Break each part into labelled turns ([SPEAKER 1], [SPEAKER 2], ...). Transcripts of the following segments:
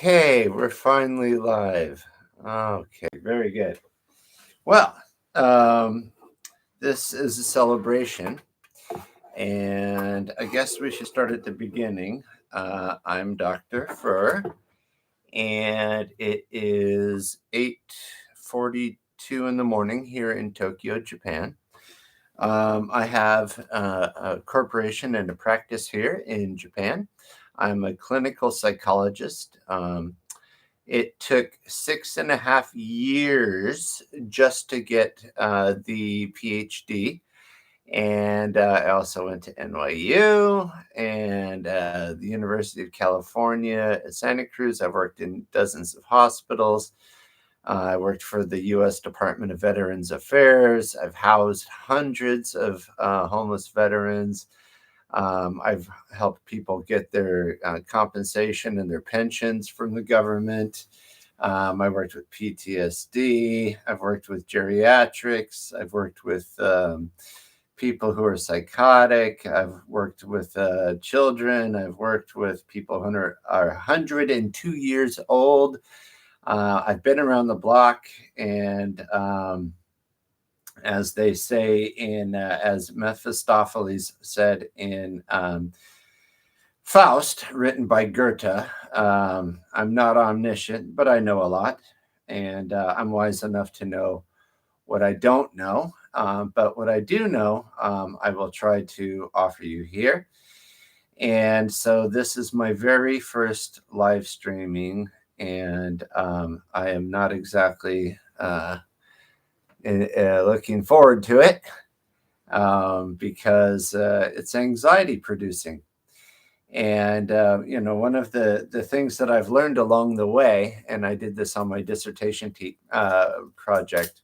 [SPEAKER 1] Okay, we're finally live. Okay, very good. Well, um, this is a celebration, and I guess we should start at the beginning. I'm Dr. Furr, and it is 8:42 in the morning here in Tokyo, Japan. I have a corporation and a practice here in Japan. I'm a clinical psychologist. It took 6.5 years just to get the PhD. And I also went to NYU and the University of California at Santa Cruz. I've worked in dozens of hospitals. I worked for the U.S. Department of Veterans Affairs. I've housed hundreds of homeless veterans. I've helped people get their compensation and their pensions from the government. I worked with PTSD. I've worked with geriatrics. I've worked with people who are psychotic. I've worked with children. I've worked with people who are 102 years old. I've been around the block, and as they say as Mephistopheles said in Faust, written by Goethe, I'm not omniscient, but I know a lot, and I'm wise enough to know what I don't know. But what I do know, I will try to offer you here. And so this is my very first live streaming, and I am not exactly looking forward to it because it's anxiety producing. And, one of the things that I've learned along the way, and I did this on my dissertation project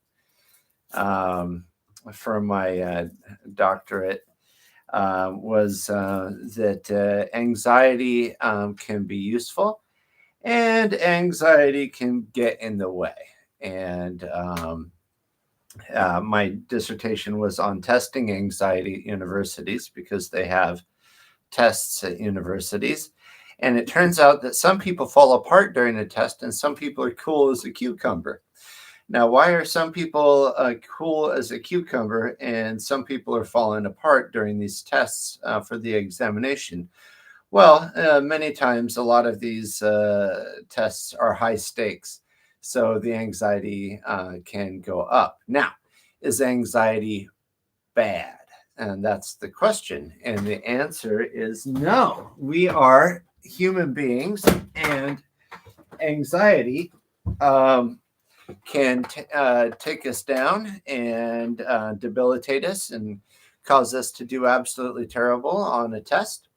[SPEAKER 1] for my doctorate, was that anxiety can be useful and anxiety can get in the way. And my dissertation was on testing anxiety at universities because they have tests at universities. And it turns out that some people fall apart during the test and some people are cool as a cucumber. Now, why are some people cool as a cucumber and some people are falling apart during these tests for the examination? Well, many times a lot of these tests are high stakes, so the anxiety can go up. Now, is anxiety bad? And that's the question. And the answer is no. We are human beings, and anxiety can take us down and debilitate us and cause us to do absolutely terrible on a test.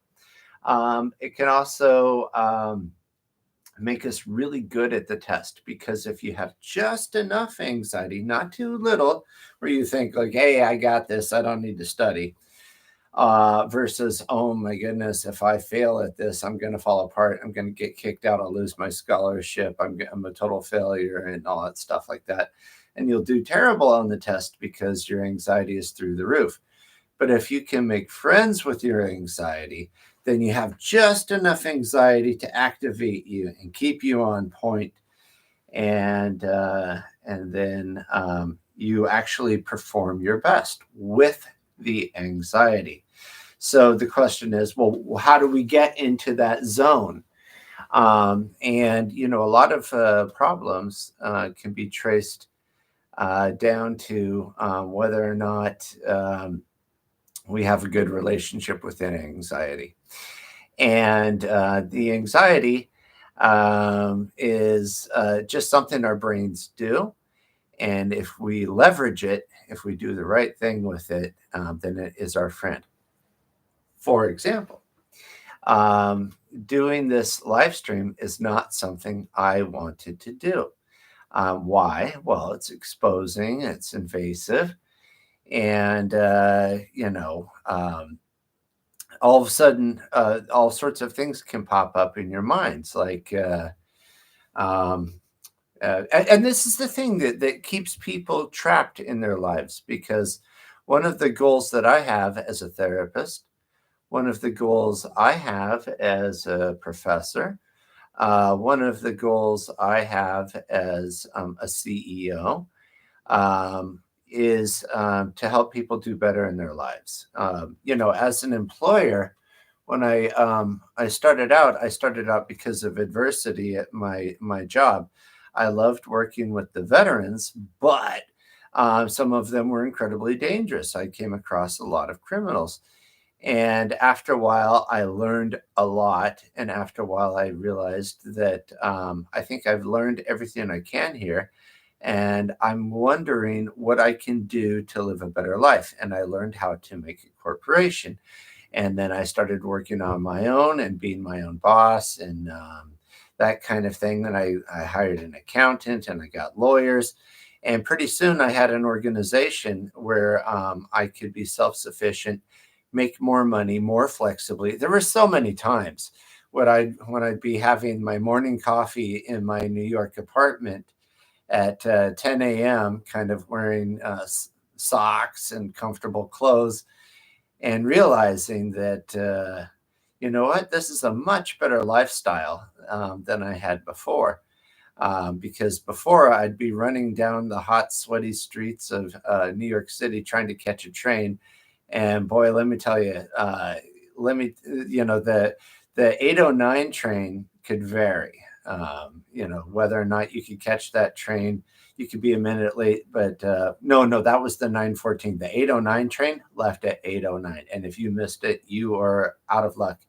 [SPEAKER 1] It can also make us really good at the test, because if you have just enough anxiety, not too little, where you think like, hey, I got this, I don't need to study, versus, oh my goodness, if I fail at this, I'm going to fall apart. I'm going to get kicked out. I'll lose my scholarship. I'm a total failure and all that stuff like that. And you'll do terrible on the test because your anxiety is through the roof. But if you can make friends with your anxiety, then you have just enough anxiety to activate you and keep you on point. And then you actually perform your best with the anxiety. So the question is, well, how do we get into that zone? And, a lot of problems can be traced down to whether or not we have a good relationship with anxiety. And the anxiety is just something our brains do. And if we leverage it, if we do the right thing with it, then it is our friend. For example, doing this live stream is not something I wanted to do. Why? Well, it's exposing, it's invasive, and, all of a sudden, all sorts of things can pop up in your minds, like, and this is the thing that keeps people trapped in their lives, because one of the goals that I have as a therapist, one of the goals I have as a professor, One of the goals I have as a CEO um, is to help people do better in their lives. As an employer, when I started out because of adversity at my job. I loved working with the veterans, but some of them were incredibly dangerous. I came across a lot of criminals. And after a while, I learned a lot. And after a while, I realized that I think I've learned everything I can here. And I'm wondering what I can do to live a better life. And I learned how to make a corporation. And then I started working on my own and being my own boss and that kind of thing. Then I hired an accountant and I got lawyers. And pretty soon I had an organization where I could be self sufficient, make more money more flexibly. There were so many times when I'd be having my morning coffee in my New York apartment at 10 a.m., kind of wearing socks and comfortable clothes and realizing that, you know what, this is a much better lifestyle than I had before. Because before I'd be running down the hot, sweaty streets of New York City trying to catch a train. And boy, let me tell you, the 809 train could vary. Whether or not you could catch that train, you could be a minute late, but no, that was the 914. The 809 train left at 809. And if you missed it, you are out of luck.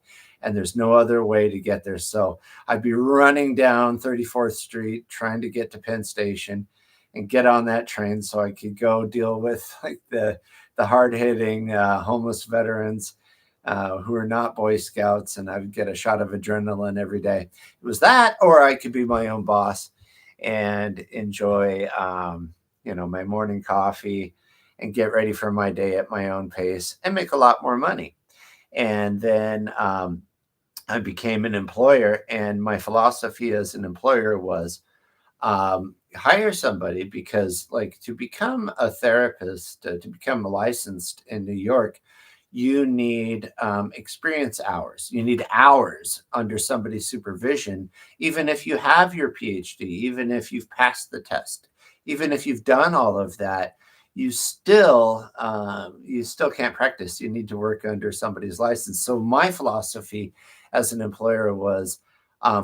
[SPEAKER 1] And there's no other way to get there. So I'd be running down 34th Street trying to get to Penn Station and get on that train so I could go deal with like the hard hitting homeless veterans who are not Boy Scouts, and I would get a shot of adrenaline every day. It was that, or I could be my own boss and enjoy, my morning coffee and get ready for my day at my own pace and make a lot more money. And then I became an employer, and my philosophy as an employer was hire somebody because, like, to become a therapist, to become licensed in New York, you need experience hours. You need hours under somebody's supervision, even if you have your PhD, even if you've passed the test, even if you've done all of that. You still can't practice. You need to work under somebody's license. So my philosophy as an employer was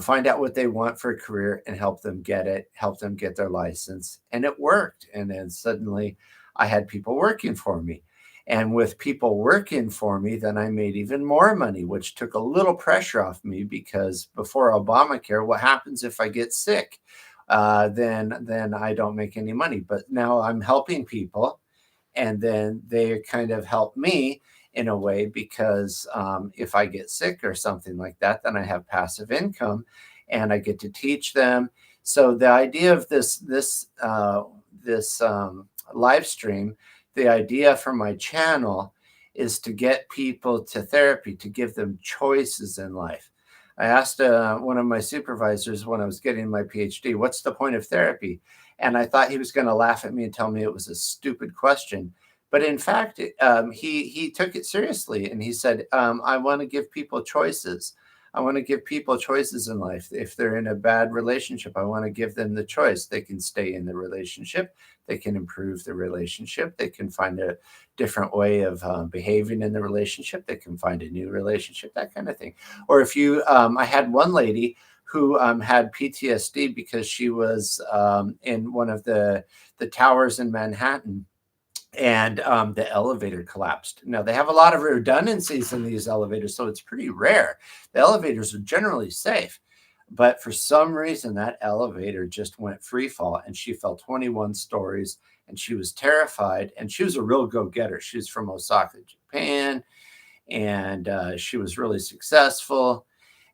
[SPEAKER 1] find out what they want for a career and help them get it, help them get their license. And it worked. And then suddenly I had people working for me. And with people working for me, then I made even more money, which took a little pressure off me because before Obamacare, what happens if I get sick? Then I don't make any money. But now I'm helping people, and then they kind of help me in a way because if I get sick or something like that, then I have passive income, and I get to teach them. So the idea of this live stream, the idea for my channel is to get people to therapy, to give them choices in life. I asked one of my supervisors when I was getting my PhD, what's the point of therapy? And I thought he was going to laugh at me and tell me it was a stupid question. But in fact, he took it seriously, and he said, I want to give people choices. I want to give people choices in life. If they're in a bad relationship, I want to give them the choice. They can stay in the relationship. They can improve the relationship. They can find a different way of behaving in the relationship. They can find a new relationship, that kind of thing. Or if I had one lady who had PTSD because she was in one of the towers in Manhattan, and the elevator collapsed. Now, they have a lot of redundancies in these elevators, so it's pretty rare. The elevators are generally safe, but for some reason, that elevator just went free fall, and she fell 21 stories, and she was terrified, and she was a real go-getter. She's from Osaka, Japan, and she was really successful.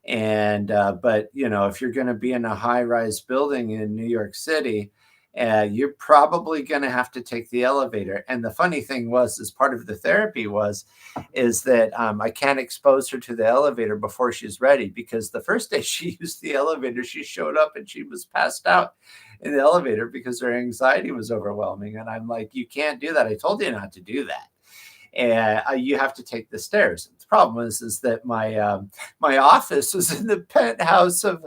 [SPEAKER 1] And but if you're going to be in a high-rise building in New York City, you're probably going to have to take the elevator. And the funny thing was, as part of the therapy is that I can't expose her to the elevator before she's ready, because the first day she used the elevator, she showed up and she was passed out in the elevator because her anxiety was overwhelming. And I'm like, you can't do that. I told you not to do that. and you have to take the stairs. The problem is that my office was in the penthouse of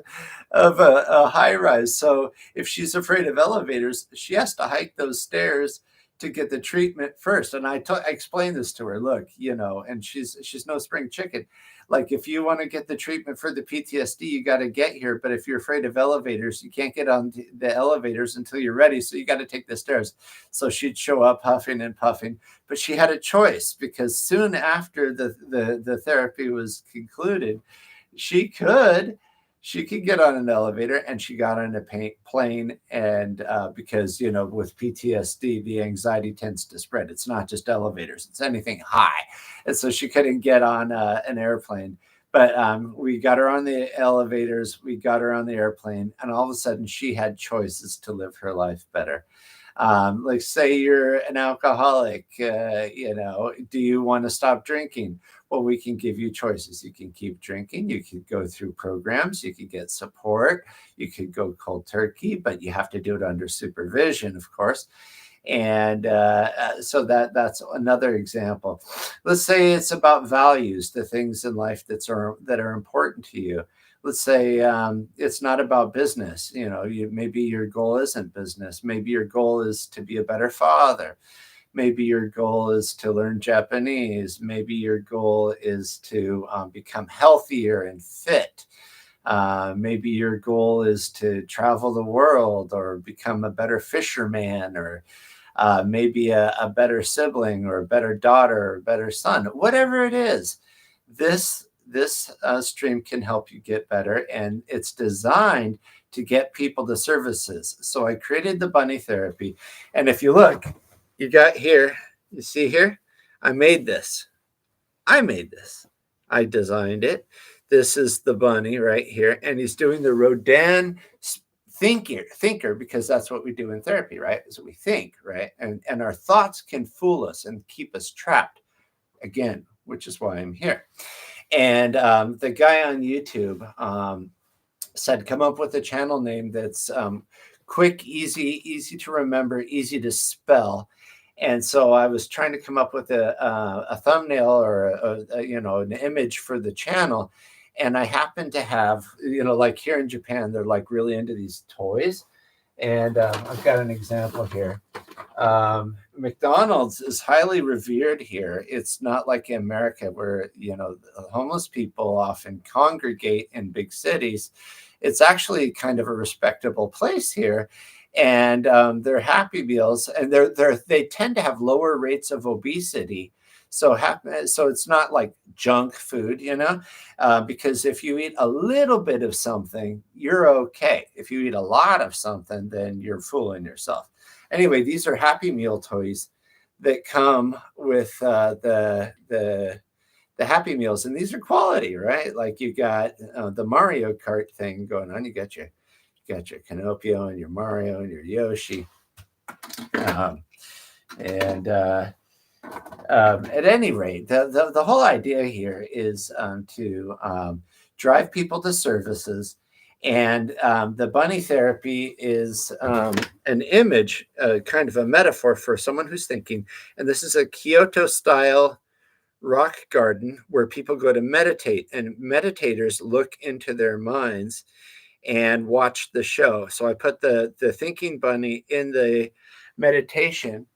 [SPEAKER 1] a high rise. So if she's afraid of elevators, she has to hike those stairs to get the treatment first. And I explained this to her. Look, and she's no spring chicken. Like, if you want to get the treatment for the PTSD, you got to get here. But if you're afraid of elevators, you can't get on the elevators until you're ready. So you got to take the stairs. So she'd show up huffing and puffing, but she had a choice, because soon after the therapy was concluded, she could get on an elevator, and she got on a plane. And because, with PTSD, the anxiety tends to spread. It's not just elevators, it's anything high. And so she couldn't get on an airplane. But we got her on the elevators, we got her on the airplane, and all of a sudden she had choices to live her life better. Like, say you're an alcoholic, do you want to stop drinking? Well, we can give you choices. You can keep drinking. You could go through programs. You could get support. You could go cold turkey, but you have to do it under supervision, of course. And so that's another example. Let's say it's about values, the things in life that are important to you. Let's say it's not about business. Maybe your goal isn't business. Maybe your goal is to be a better father. Maybe your goal is to learn Japanese. Maybe your goal is to become healthier and fit. Maybe your goal is to travel the world or become a better fisherman, or maybe a better sibling or a better daughter or a better son. Whatever it is, this stream can help you get better, and it's designed to get people the services. So I created the bunny therapy, and if you look, you got here, you see here, I made this. I designed it. This is the bunny right here, and he's doing the Rodin thinker, because that's what we do in therapy, right? Is we think, right? And our thoughts can fool us and keep us trapped, again, which is why I'm here. And the guy on YouTube said, come up with a channel name that's quick, easy to remember, easy to spell. And so I was trying to come up with a thumbnail or an image for the channel. And I happen to have, like here in Japan, they're like really into these toys. And I've got an example here. McDonald's is highly revered here. It's not like in America where, homeless people often congregate in big cities. It's actually kind of a respectable place here. And they're Happy Meals, and they tend to have lower rates of obesity. So it's not like junk food, because if you eat a little bit of something, you're okay. If you eat a lot of something, then you're fooling yourself. Anyway, these are Happy Meal toys that come with the Happy Meals, and these are quality, right? Like you got the Mario Kart thing going on. You got your Pinocchio and your Mario and your Yoshi, at any rate, the whole idea here is to drive people to services. And the bunny therapy is an image, kind of a metaphor for someone who's thinking. And this is a Kyoto-style rock garden where people go to meditate, and meditators look into their minds and watch the show. So I put the thinking bunny in the meditation.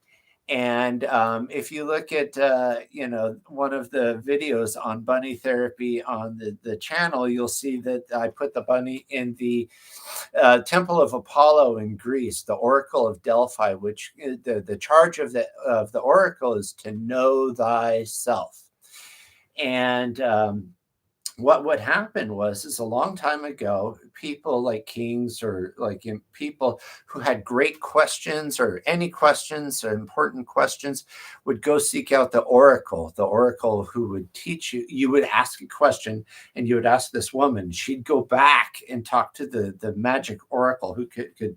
[SPEAKER 1] And if you look at, one of the videos on bunny therapy on the channel, you'll see that I put the bunny in the Temple of Apollo in Greece, the Oracle of Delphi, which the charge of the Oracle is to know thyself. And what would happen is a long time ago, people like kings or like people who had great questions or any questions or important questions would go seek out the oracle who would teach you. You would ask a question and you would ask this woman. She'd go back and talk to the magic oracle who could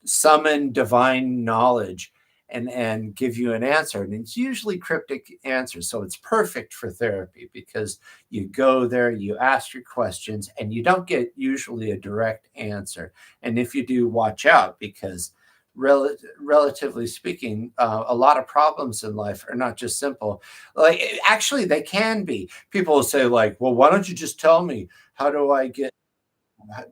[SPEAKER 1] summon divine knowledge and give you an answer. And it's usually cryptic answers. So it's perfect for therapy because you go there, you ask your questions, and you don't get usually a direct answer. And if you do, watch out, because relatively speaking, a lot of problems in life are not just simple. Like, actually, they can be. People will say, like, well, why don't you just tell me, how do I get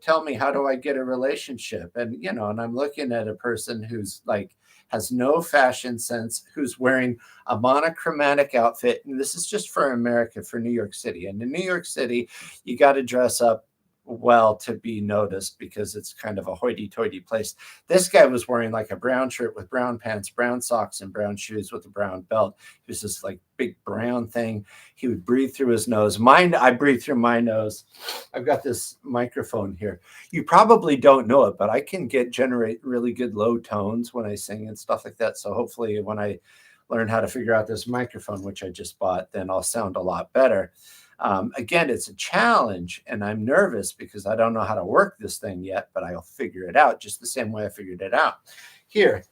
[SPEAKER 1] tell me, how do I get a relationship? And and I'm looking at a person who's like has no fashion sense, who's wearing a monochromatic outfit. And this is just for America, for New York City. And in New York City, you got to dress up well to be noticed, because it's kind of a hoity-toity place. This guy was wearing like a brown shirt with brown pants, brown socks, and brown shoes with a brown belt. It was this like big brown thing. He would breathe through his nose. Mine, I breathe through my nose. I've got this microphone here. You probably don't know it, but I can generate really good low tones when I sing and stuff like that. So hopefully when I learn how to figure out this microphone, which I just bought, then I'll sound a lot better. Again, it's a challenge, and I'm nervous because I don't know how to work this thing yet, but I'll figure it out just the same way I figured it out here.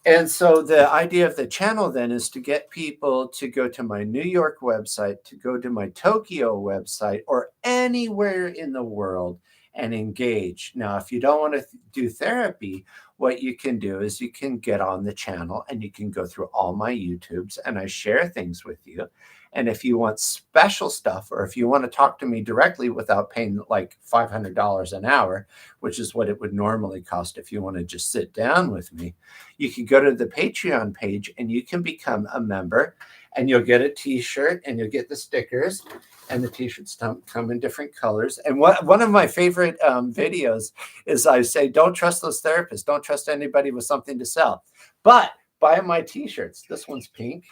[SPEAKER 1] And so the idea of the channel then is to get people to go to my New York website, to go to my Tokyo website, or anywhere in the world and engage. Now, if you don't want to do therapy, what you can do is you can get on the channel and you can go through all my YouTubes, and I share things with you. And if you want special stuff, or if you want to talk to me directly without paying like $500 an hour, which is what it would normally cost if you want to just sit down with me, you can go to the Patreon page and you can become a member, and you'll get a t-shirt and you'll get the stickers, and the t-shirts come in different colors. And one of my favorite videos is I say, don't trust those therapists. Don't trust anybody with something to sell, but buy my t-shirts. This one's pink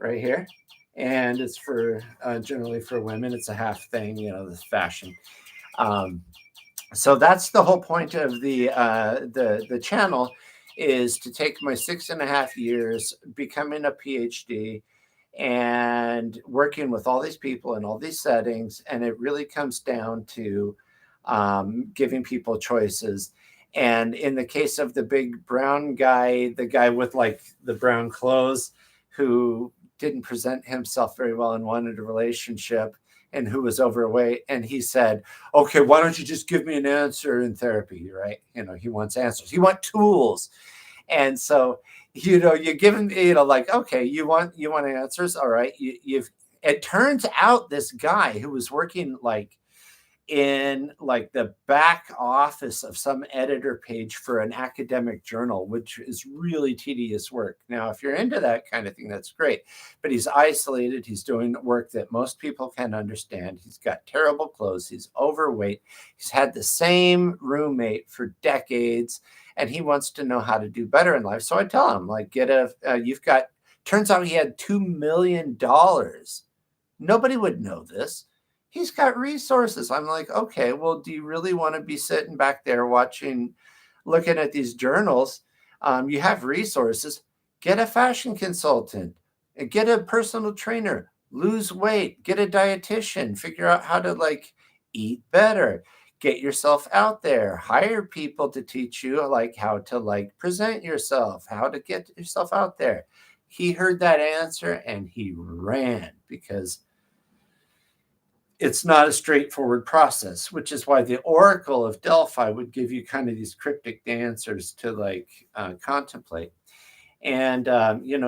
[SPEAKER 1] right here. And it's for generally for women. It's a half thing, the fashion. So that's the whole point of the channel, is to take my 6.5 years becoming a PhD and working with all these people in all these settings. And it really comes down to giving people choices. And in the case of the big brown guy, the guy with like the brown clothes, who didn't present himself very well and wanted a relationship, and who was overweight, and he said, okay, why don't you just give me an answer in therapy, right? He wants answers. He wants tools. And so, you give him, like, okay, you want answers. All right. It turns out this guy who was working like in like the back office of some editor page for an academic journal, which is really tedious work. Now, if you're into that kind of thing, that's great. But he's isolated. He's doing work that most people can understand. He's got terrible clothes. He's overweight. He's had the same roommate for decades, and he wants to know how to do better in life. So I tell him, like, turns out he had $2 million. Nobody would know this. He's got resources. I'm like, okay, well, do you really want to be sitting back there looking at these journals? You have resources. Get a fashion consultant, get a personal trainer, lose weight, get a dietitian, figure out how to like eat better, get yourself out there, hire people to teach you like how to like present yourself, how to get yourself out there. He heard that answer and he ran, because it's not a straightforward process, which is why the Oracle of Delphi would give you kind of these cryptic answers to like contemplate. And,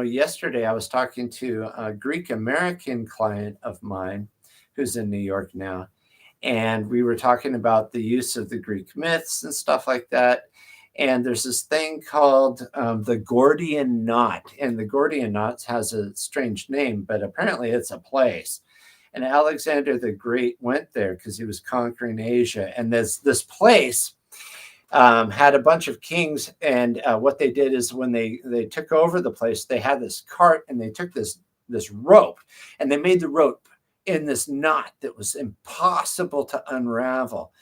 [SPEAKER 1] yesterday I was talking to a Greek American client of mine who's in New York now. And we were talking about the use of the Greek myths and stuff like that. And there's this thing called the Gordian knot. And the Gordian knot has a strange name, but apparently it's a place. And Alexander the Great went there because he was conquering Asia. And this place had a bunch of kings. And what they did is when they took over the place, they had this cart and they took this rope and they made the rope in this knot that was impossible to unravel.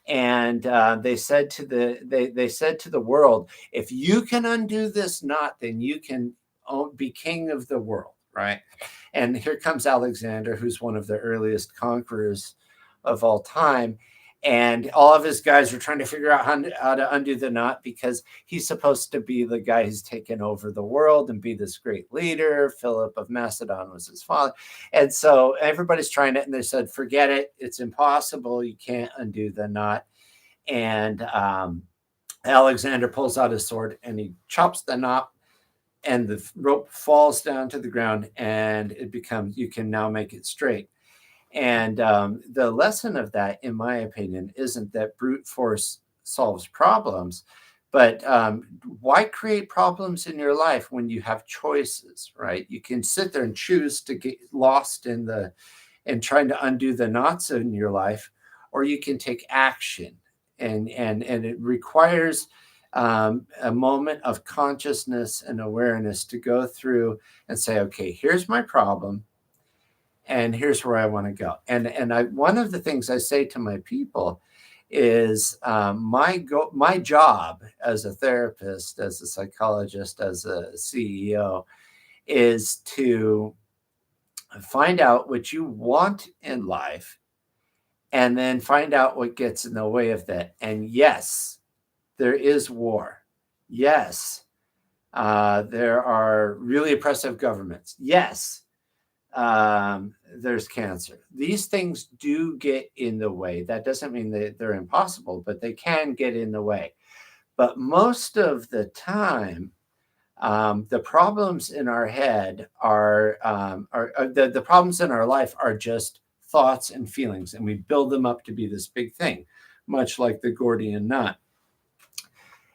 [SPEAKER 1] And they said to the world, if you can undo this knot, then you can be king of the world, right? And here comes Alexander, who's one of the earliest conquerors of all time. And all of his guys are trying to figure out how to undo the knot, because he's supposed to be the guy who's taken over the world and be this great leader. Philip of Macedon was his father. And so everybody's trying it. And they said, forget it. It's impossible. You can't undo the knot. And Alexander pulls out his sword and he chops the knot, and the rope falls down to the ground, and it becomes, you can now make it straight. And the lesson of that, in my opinion, isn't that brute force solves problems, but why create problems in your life when you have choices, right? You can sit there and choose to get lost in the and trying to undo the knots in your life, or you can take action, and it requires a moment of consciousness and awareness to go through and say, okay, here's my problem, and here's where I want to go. And one of the things I say to my people is my job as a therapist, as a psychologist, as a CEO, is to find out what you want in life and then find out what gets in the way of that. And yes, there is war. Yes, there are really oppressive governments. Yes, there's cancer. These things do get in the way. That doesn't mean that they're impossible, but they can get in the way. But most of the time, the problems in our head the problems in our life are just thoughts and feelings, and we build them up to be this big thing, much like the Gordian knot.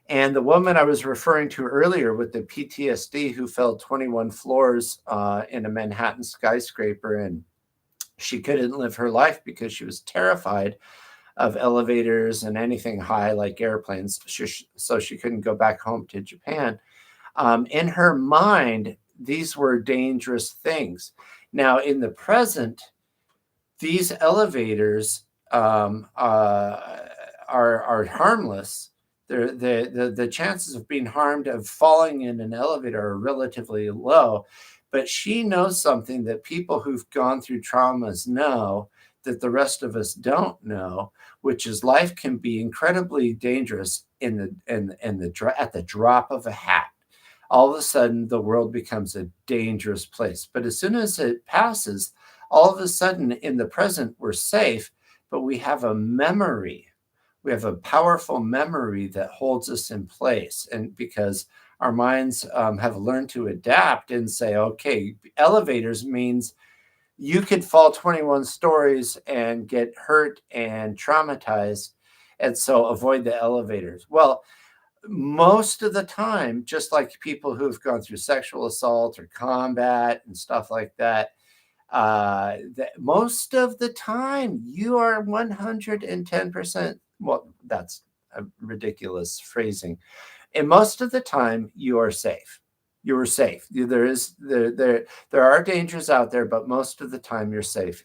[SPEAKER 1] And the woman I was referring to earlier with the PTSD who fell 21 floors in a Manhattan skyscraper, and she couldn't live her life because she was terrified of elevators and anything high like airplanes. So she couldn't go back home to Japan. In her mind, these were dangerous things. Now, in the present, these elevators are harmless. The chances of being harmed, of falling in an elevator, are relatively low. But she knows something that people who've gone through traumas know that the rest of us don't know, which is life can be incredibly dangerous at the drop of a hat. All of a sudden, the world becomes a dangerous place. But as soon as it passes, all of a sudden, in the present, we're safe, but we have a memory. We have a powerful memory that holds us in place. And because our minds have learned to adapt and say, okay, elevators means you could fall 21 stories and get hurt and traumatized. And so avoid the elevators. Well, most of the time, just like people who've gone through sexual assault or combat and stuff like that, most of the time you are 110%. Well, that's a ridiculous phrasing. And most of the time you are safe. You are safe. There are dangers out there, but most of the time you're safe.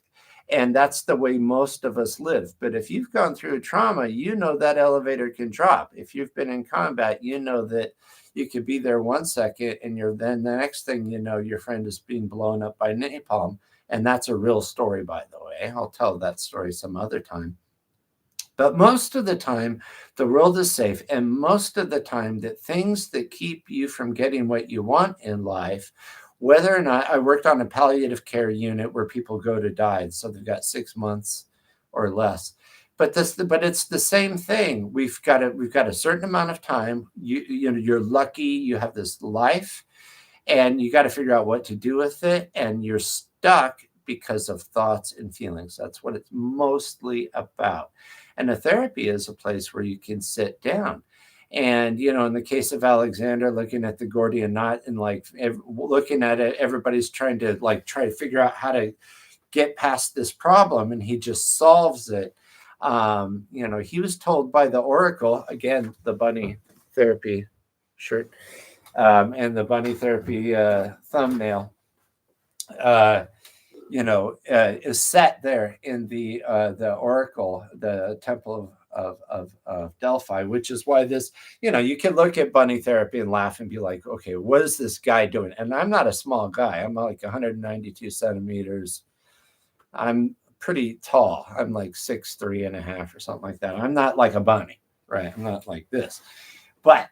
[SPEAKER 1] And that's the way most of us live. But if you've gone through a trauma, you know that elevator can drop. If you've been in combat, you know that you could be there 1 second and then the next thing you know, your friend is being blown up by napalm. And that's a real story, by the way. I'll tell that story some other time. But most of the time, the world is safe. And most of the time, the things that keep you from getting what you want in life, whether or not, I worked on a palliative care unit where people go to die. So they've got 6 months or less. But it's the same thing. We've got a certain amount of time. You're lucky you have this life, and you got to figure out what to do with it. And you're stuck because of thoughts and feelings. That's what it's mostly about. And a therapy is a place where you can sit down. And, in the case of Alexander, looking at the Gordian knot and looking at it, everybody's trying to figure out how to get past this problem. And he just solves it. He was told by the Oracle, again, the bunny therapy shirt, and the bunny therapy thumbnail, is set there in the Oracle, the Temple of Delphi, which is why this, you can look at bunny therapy and laugh and be like, okay, what is this guy doing? And I'm not a small guy. I'm like 192 centimeters. I'm pretty tall. I'm like 6'3.5" or something like that. I'm not like a bunny, right? I'm not like this. But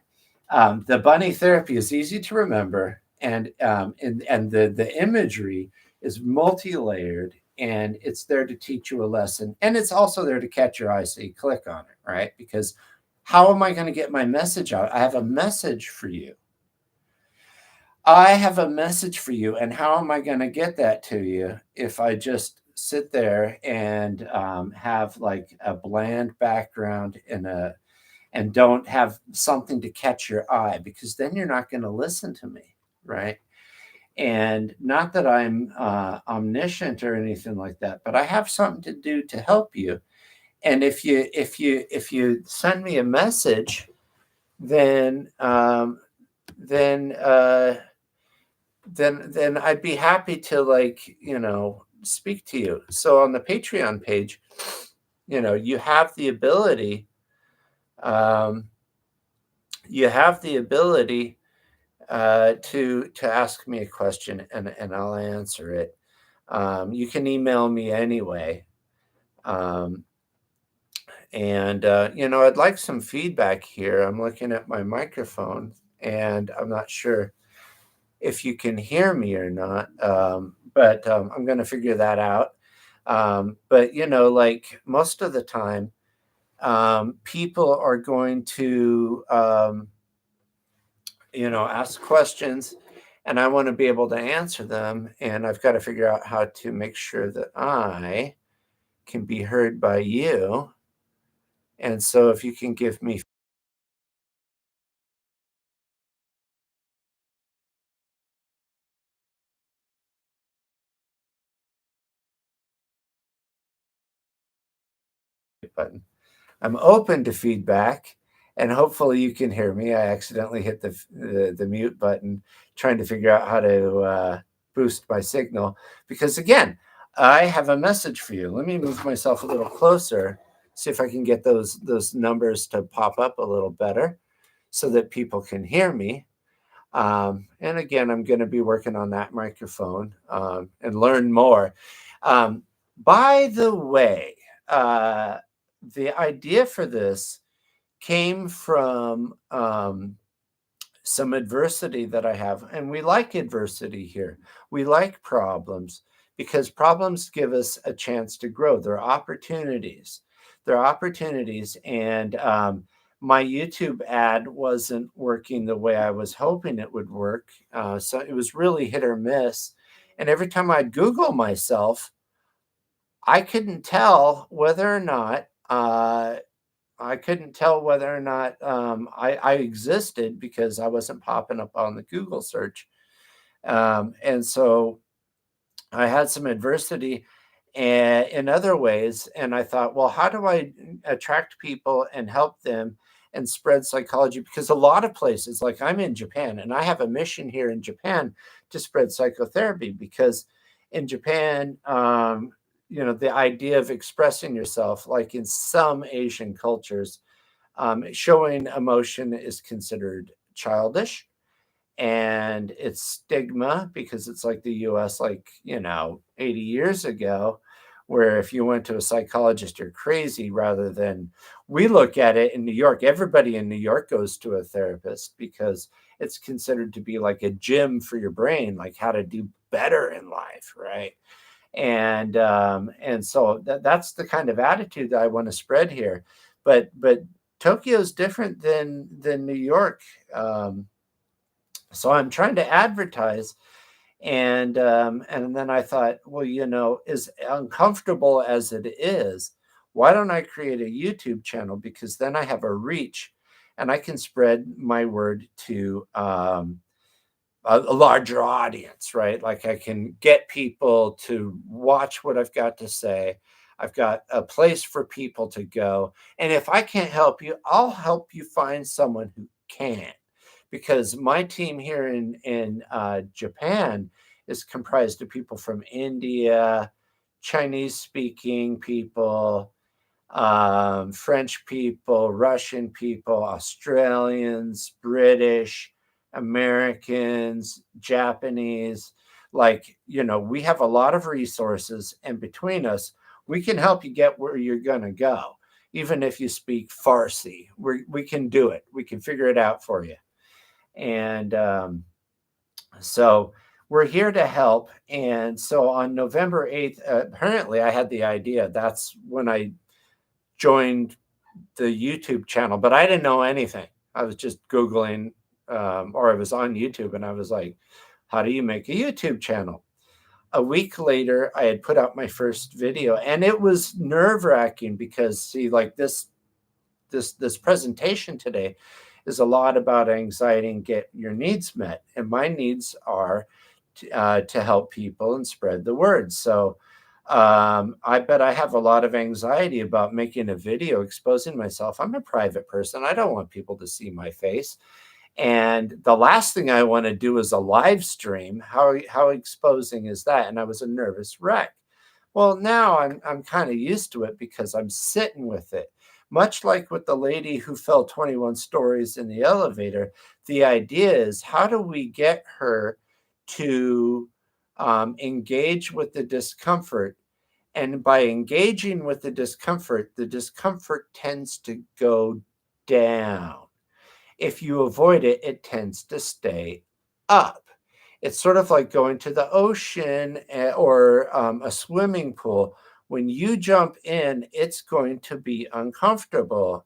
[SPEAKER 1] the bunny therapy is easy to remember, and the imagery is multi-layered, and it's there to teach you a lesson, and it's also there to catch your eye, so you click on it, right? Because How am I going to get my message out? I have a message for you. I have a message for you. And how am I going to get that to you if I just sit there and have like a bland background and don't have something to catch your eye? Because then you're not going to listen to me, right? And not that I'm omniscient or anything like that, but I have something to do to help you. And if you send me a message, then then then I'd be happy to, like, speak to you. So on the Patreon page, you have the ability, um, you have the ability to ask me a question, and I'll answer it. You can email me anyway. Um, and I'd like some feedback here. I'm looking at my microphone, and I'm not sure if you can hear me or not. But I'm going to figure that out. But like most of the time, people are going to ask questions, and I want to be able to answer them. And I've got to figure out how to make sure that I can be heard by you. And so if you can give me a button. I'm open to feedback, and hopefully you can hear me. I accidentally hit the mute button trying to figure out how to boost my signal, because again, I have a message for you. Let me move myself a little closer, see if I can get those numbers to pop up a little better so that people can hear me. And again, I'm going to be working on that microphone and learn more. By the way, the idea for this came from some adversity that I have. And we like adversity here. We like problems because problems give us a chance to grow. They're opportunities. They're opportunities. And my YouTube ad wasn't working the way I was hoping it would work. So it was really hit or miss. And every time I'd Google myself, I couldn't tell whether or not I existed because I wasn't popping up on the Google search. And so I had some adversity in other ways. And I thought, well, how do I attract people and help them and spread psychology? Because a lot of places, like I'm in Japan, and I have a mission here in Japan to spread psychotherapy, because in Japan, the idea of expressing yourself, like in some Asian cultures, showing emotion is considered childish, and it's stigma because it's like the US, like, 80 years ago, where if you went to a psychologist, you're crazy, rather than we look at it in New York. Everybody in New York goes to a therapist because it's considered to be like a gym for your brain, like how to do better in life, right? And so that's the kind of attitude that I want to spread here. But Tokyo is different than New York. So I'm trying to advertise, and then I thought, well, as uncomfortable as it is, why don't I create a YouTube channel? Because then I have a reach, and I can spread my word to a larger audience, right? Like I can get people to watch what I've got to say. I've got a place for people to go. And if I can't help you, I'll help you find someone who can. Because my team here in Japan is comprised of people from India, Chinese speaking people, French people, Russian people, Australians, British, Americans, Japanese. Like, we have a lot of resources, and between us, we can help you get where you're going to go. Even if you speak Farsi, we can do it. We can figure it out for you. And so we're here to help. And so on November 8th, apparently I had the idea. That's when I joined the YouTube channel, but I didn't know anything. I was just Googling, or I was on YouTube, and I was like, how do you make a YouTube channel? A week later, I had put out my first video, and it was nerve-wracking because, see, like this presentation today is a lot about anxiety and get your needs met, and my needs are to help people and spread the word. So I bet I have a lot of anxiety about making a video exposing myself. I'm a private person. I don't want people to see my face. And the last thing I want to do is a live stream. How exposing is that? And I was a nervous wreck. Well, now I'm kind of used to it because I'm sitting with it. Much like with the lady who fell 21 stories in the elevator, the idea is, how do we get her to engage with the discomfort? And by engaging with the discomfort tends to go down. If you avoid it, it tends to stay up. It's sort of like going to the ocean or a swimming pool. When you jump in, it's going to be uncomfortable.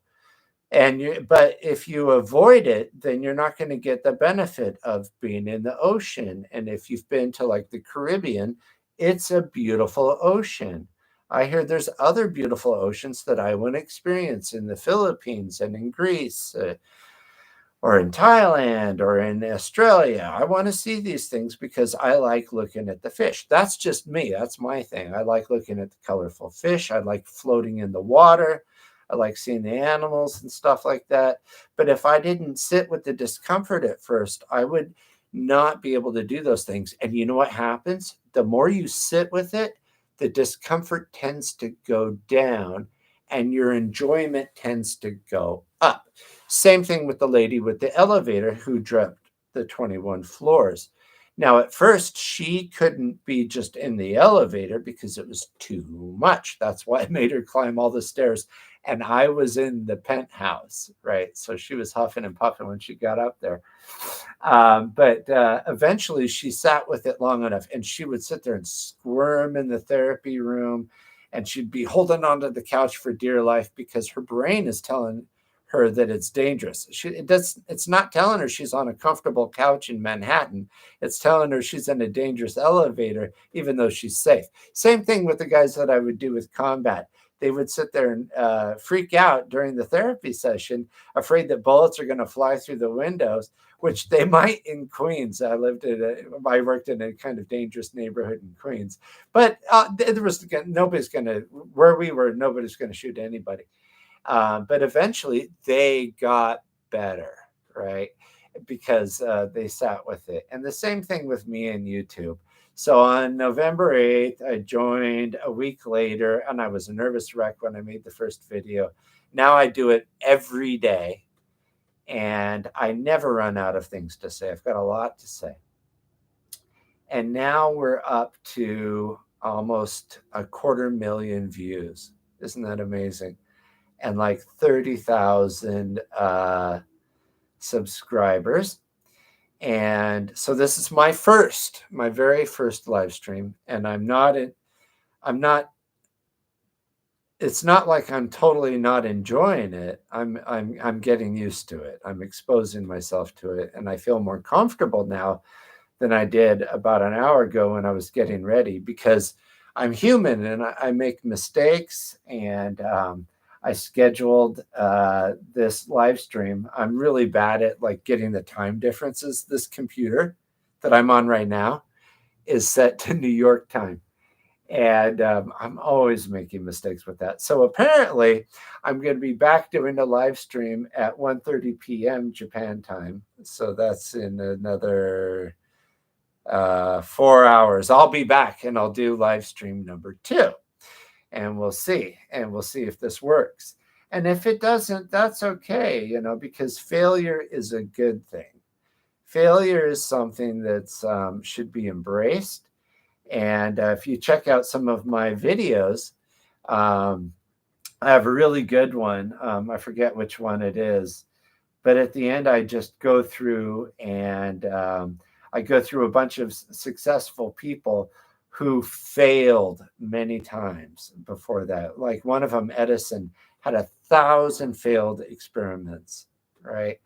[SPEAKER 1] But if you avoid it, then you're not going to get the benefit of being in the ocean. And if you've been to like the Caribbean, it's a beautiful ocean. I hear there's other beautiful oceans that I want to experience in the Philippines and in Greece. Or in Thailand or in Australia. I want to see these things because I like looking at the fish. That's just me. That's my thing. I like looking at the colorful fish. I like floating in the water. I like seeing the animals and stuff like that. But if I didn't sit with the discomfort at first, I would not be able to do those things. And you know what happens? The more you sit with it, the discomfort tends to go down and your enjoyment tends to go up. Same thing with the lady with the elevator who dropped the 21 floors. Now, at first, she couldn't be just in the elevator because it was too much. That's why I made her climb all the stairs. And I was in the penthouse, right? So she was huffing and puffing when she got up there. But eventually, she sat with it long enough, and she would sit there and squirm in the therapy room. And she'd be holding onto the couch for dear life because her brain is telling her that it's dangerous. It's not telling her she's on a comfortable couch in Manhattan. It's telling her she's in a dangerous elevator, even though she's safe. Same thing with the guys that I would do with combat. They would sit there and freak out during the therapy session, afraid that bullets are going to fly through the windows, which they might in Queens. I worked in a kind of dangerous neighborhood in Queens, but nobody's going to, where we were, nobody's going to shoot anybody. But eventually they got better, right? Because they sat with it. And the same thing with me and YouTube. So on November 8th, I joined a week later, and I was a nervous wreck when I made the first video. Now I do it every day, and I never run out of things to say. I've got a lot to say. And now we're up to almost 250,000 views. Isn't that amazing? And like 30,000 subscribers. And so this is my very first live stream. And it's not like I'm totally not enjoying it. I'm getting used to it. I'm exposing myself to it. And I feel more comfortable now than I did about an hour ago when I was getting ready, because I'm human and I make mistakes. And I scheduled this live stream. I'm really bad at like getting the time differences. This computer that I'm on right now is set to New York time. And I'm always making mistakes with that. So apparently I'm going to be back doing a live stream at 1:30 p.m. Japan time. So that's in another 4 hours. I'll be back and I'll do live stream number 2. And we'll see. And we'll see if this works. And if it doesn't, that's okay, because failure is a good thing. Failure is something that should be embraced. And if you check out some of my videos, I have a really good one. I forget which one it is. But at the end, I just go through and I go through a bunch of successful people who failed many times before that. Like one of them, Edison, had 1,000 failed experiments, right?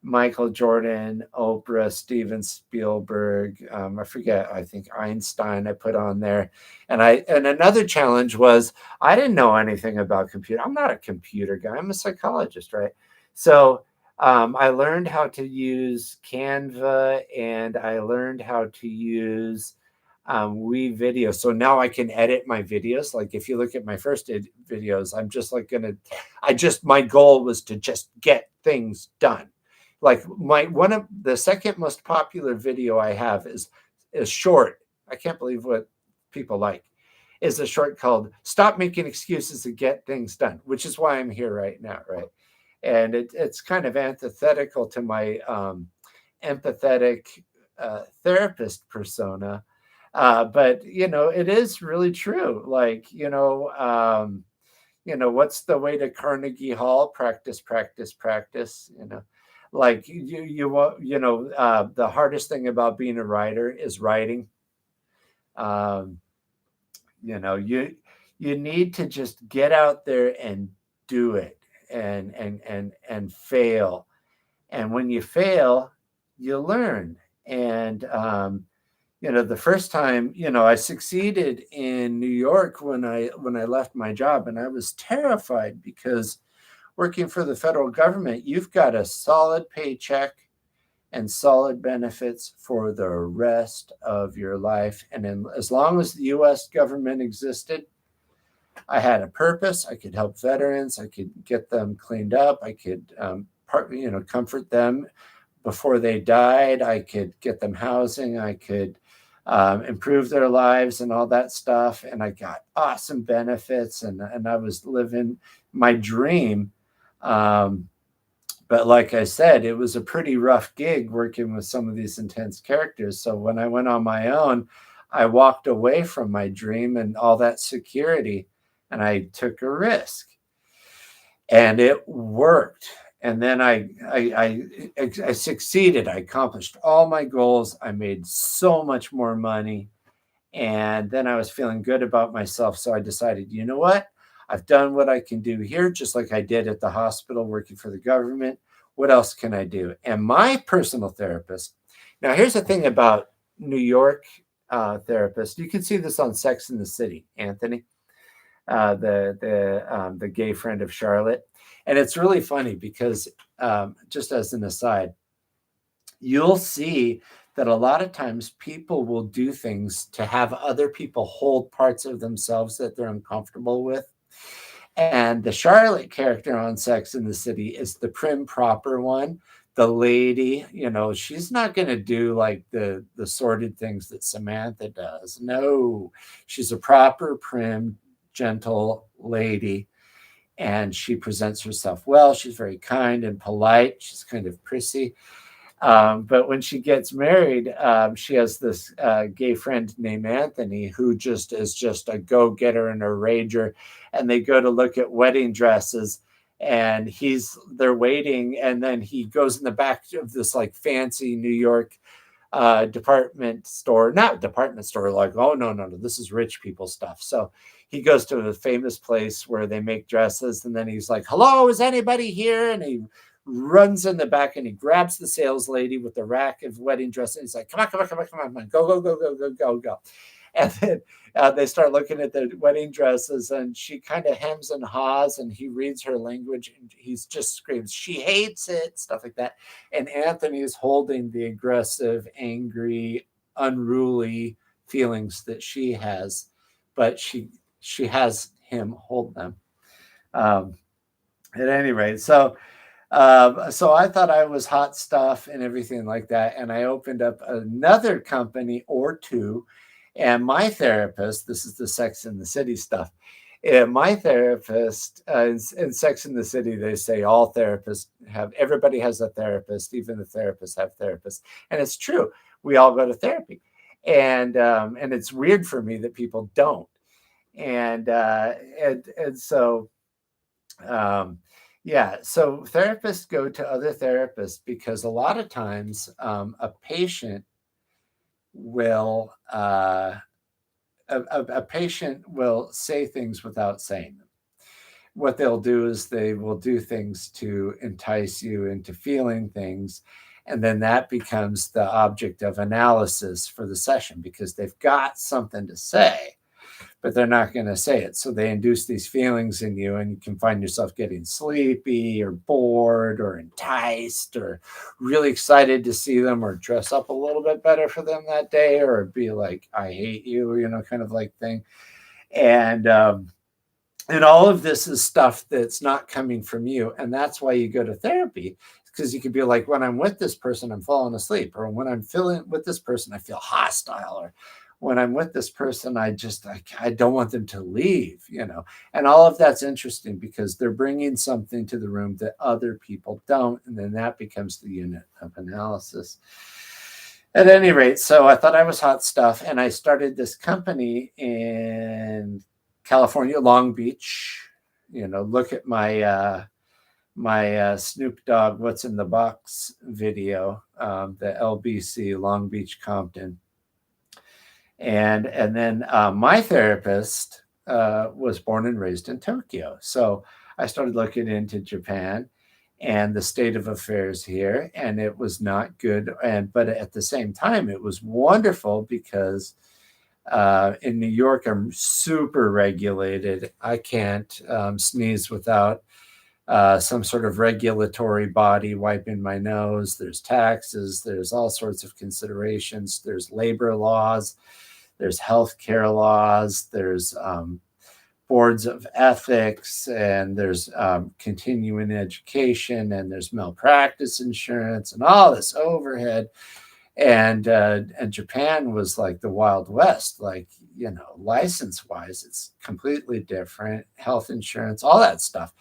[SPEAKER 1] Michael Jordan, Oprah, Steven Spielberg, I forget, I think Einstein I put on there. And another challenge was I didn't know anything about computer. I'm not a computer guy. I'm a psychologist, right? So I learned how to use Canva, and I learned how to use we video. So now I can edit my videos. Like if you look at my first videos, I'm just like my goal was to just get things done. Like one of the second most popular video I have is short. I can't believe what people like. Is a short called "Stop Making Excuses to Get Things Done," which is why I'm here right now, right? And it's kind of antithetical to my empathetic therapist persona, but it is really true. Like what's the way to Carnegie Hall? Practice, practice, practice. Like the hardest thing about being a writer is writing. Um, you need to just get out there and do it, and fail. And when you fail, you learn. And the first time, I succeeded in New York when I left my job, and I was terrified because working for the federal government, you've got a solid paycheck and solid benefits for the rest of your life. And as long as the US government existed, I had a purpose. I could help veterans. I could get them cleaned up. I could comfort them before they died. I could get them housing. I could improve their lives and all that stuff. And I got awesome benefits, and I was living my dream. But like I said, it was a pretty rough gig working with some of these intense characters. So when I went on my own, I walked away from my dream and all that security, and I took a risk, and it worked. And then I succeeded. I accomplished all my goals. I made so much more money. And then I was feeling good about myself. So I decided, you know what? I've done what I can do here, just like I did at the hospital working for the government. What else can I do? And my personal therapist, now here's the thing about New York therapists. You can see this on Sex and the City, Anthony, the gay friend of Charlotte. And it's really funny because just as an aside, you'll see that a lot of times people will do things to have other people hold parts of themselves that they're uncomfortable with. And the Charlotte character on Sex in the City is the prim, proper one. The lady, she's not going to do like the sordid things that Samantha does. No, she's a proper, prim, gentle lady. And she presents herself well. She's very kind and polite. She's kind of prissy. But when she gets married, she has this gay friend named Anthony, who just is just a go-getter and a rager. And they go to look at wedding dresses, and they're waiting, and then he goes in the back of this like fancy New York department store, not department store, like, oh no, this is rich people stuff. So he goes to a famous place where they make dresses, and then he's like, hello, is anybody here? And he runs in the back and he grabs the sales lady with the rack of wedding dresses. And he's like, come on, go. And then they start looking at the wedding dresses, and she kind of hems and haws, and he reads her language, and he's just screams, she hates it, stuff like that. And Anthony is holding the aggressive, angry, unruly feelings that she has, but she has him hold them. At any rate, so I thought I was hot stuff and everything like that. And I opened up another company or two. And my therapist, this is the Sex and the City stuff. And my therapist in Sex and the City, they say all therapists everybody has a therapist, even the therapists have therapists. And it's true. We all go to therapy. And it's weird for me that people don't. And so, yeah, so therapists go to other therapists because a lot of times a patient will a patient will say things without saying them. what they'll do is they will do things to entice you into feeling things. And then that becomes the object of analysis for the session because they've got something to say, but they're not going to say it. So they induce these feelings in you, and you can find yourself getting sleepy or bored or enticed or really excited to see them or dress up a little bit better for them that day or be like, I hate you, kind of like thing. And all of this is stuff that's not coming from you. And that's why you go to therapy, because you could be like, when I'm with this person, I'm falling asleep. Or when I'm feeling with this person, I feel hostile. Or when I'm with this person, I don't want them to leave, And all of that's interesting because they're bringing something to the room that other people don't. And then that becomes the unit of analysis. At any rate, so I thought I was hot stuff. And I started this company in California, Long Beach. Look at my Snoop Dogg "What's in the Box" video, the LBC, Long Beach, Compton. And then my therapist was born and raised in Tokyo. So I started looking into Japan and the state of affairs here, and it was not good. But at the same time, it was wonderful because in New York, I'm super regulated. I can't sneeze without some sort of regulatory body wiping my nose. There's taxes. There's all sorts of considerations. There's labor laws. There's healthcare laws. There's boards of ethics, and there's continuing education, and there's malpractice insurance, and all this overhead. And Japan was like the Wild West, license wise, it's completely different. Health insurance, all that stuff.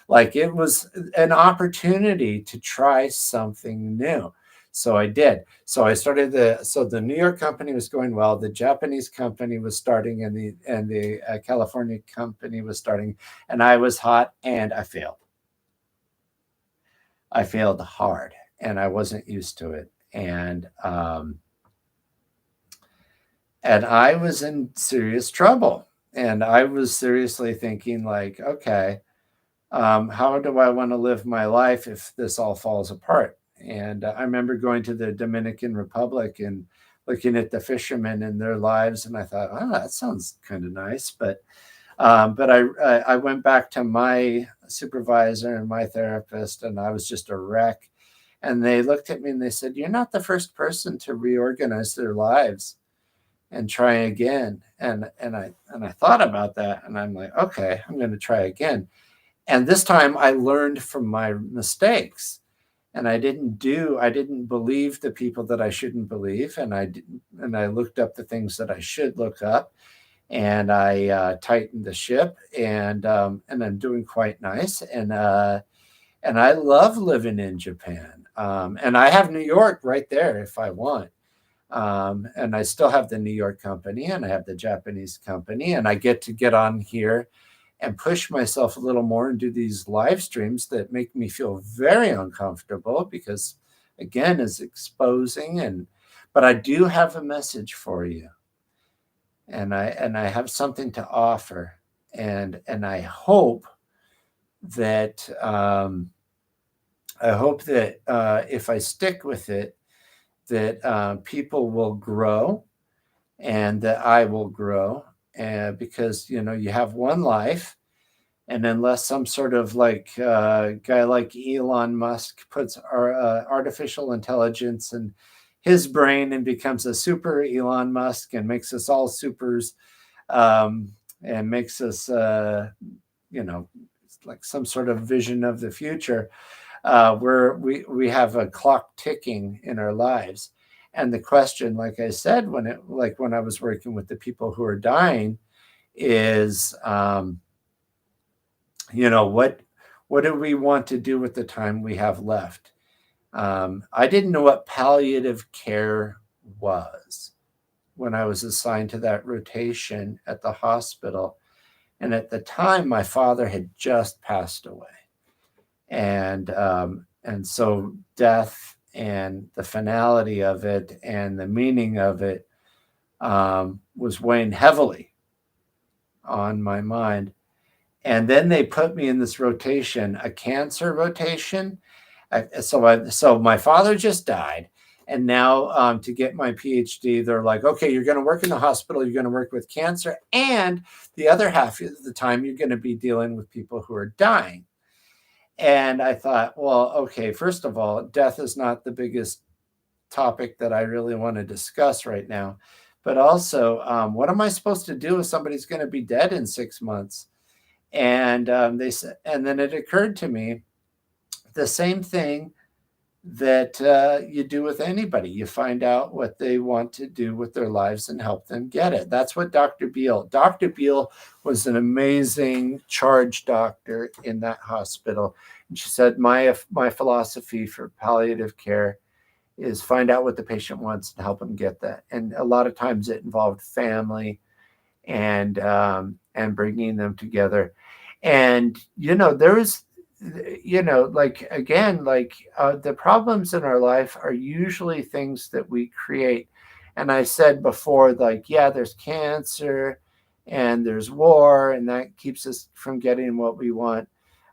[SPEAKER 1] Like it was an opportunity to try something new. So I did. So I started the New York company was going well. The Japanese company was starting, and the California company was starting, and I was hot, and I failed. I failed hard, and I wasn't used to it. And I was in serious trouble, and I was seriously thinking like, okay, how do I want to live my life if this all falls apart? And I remember going to the Dominican Republic and looking at the fishermen and their lives, and I thought, oh, that sounds kind of nice. But I went back to my supervisor and my therapist, and I was just a wreck. And they looked at me and they said, you're not the first person to reorganize their lives and try again. And I thought about that, and I'm like, okay, I'm going to try again. And this time I learned from my mistakes, and I didn't believe the people that I shouldn't believe. And I looked up the things that I should look up, and I tightened the ship, and I'm doing quite nice. And I love living in Japan. And I have New York right there if I want. And I still have the New York company, and I have the Japanese company, and I get to get on here and push myself a little more and do these live streams that make me feel very uncomfortable because, again, it's exposing. But I do have a message for you, and I have something to offer, and I hope that if I stick with it, that people will grow, and that I will grow, because you have one life, and unless some sort of guy like Elon Musk puts artificial intelligence in his brain and becomes a super Elon Musk and makes us all supers, and makes us like some sort of vision of the future, where we have a clock ticking in our lives. And the question, like I said, when I was working with the people who are dying, is what do we want to do with the time we have left? I didn't know what palliative care was when I was assigned to that rotation at the hospital. And at the time, my father had just passed away. And so death and the finality of it and the meaning of it was weighing heavily on my mind. And then they put me in this rotation, a cancer rotation. So my father just died. And now to get my PhD, they're like, okay, you're going to work in the hospital, you're going to work with cancer. And the other half of the time, you're going to be dealing with people who are dying. And I thought, well, okay, first of all, death is not the biggest topic that I really want to discuss right now. But also, what am I supposed to do if somebody's going to be dead in 6 months? And they said, and then it occurred to me the same thing that you do with anybody. You find out what they want to do with their lives and help them get it. That's what Dr. Beale was an amazing charge doctor in that hospital. And she said, my philosophy for palliative care is find out what the patient wants and help them get that. And a lot of times it involved family and bringing them together. And, there's, like, again, like the problems in our life are usually things that we create. And I said before, like, yeah, there's cancer and there's war, and that keeps us from getting what we want.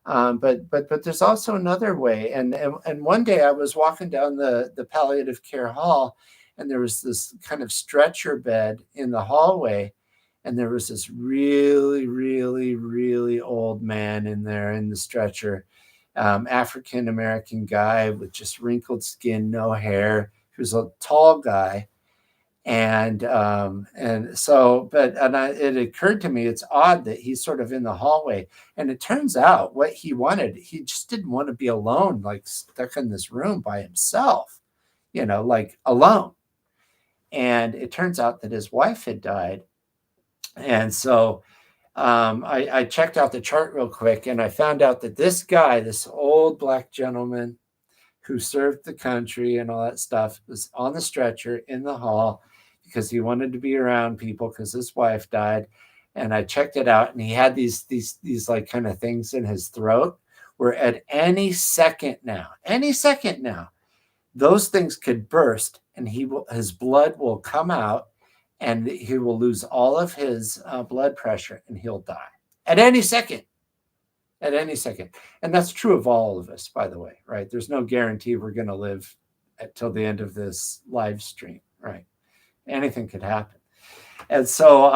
[SPEAKER 1] But there's also another way. And one day I was walking down the palliative care hall, and there was this kind of stretcher bed in the hallway, and there was this really, really, really old man in there in the stretcher, African American guy with just wrinkled skin, no hair. He was a tall guy, it occurred to me, it's odd that he's sort of in the hallway. And it turns out what he wanted, he just didn't want to be alone, like stuck in this room by himself, like alone. And it turns out that his wife had died. And so I checked out the chart real quick, and I found out that this guy, this old Black gentleman who served the country and all that stuff, was on the stretcher in the hall because he wanted to be around people because his wife died. And I checked it out, and he had these like kind of things in his throat where at any second now, those things could burst, and his blood will come out, and he will lose all of his blood pressure, and he'll die at any second. At any second. And that's true of all of us, by the way, right? There's no guarantee we're going to live till the end of this live stream, right? Anything could happen. And so,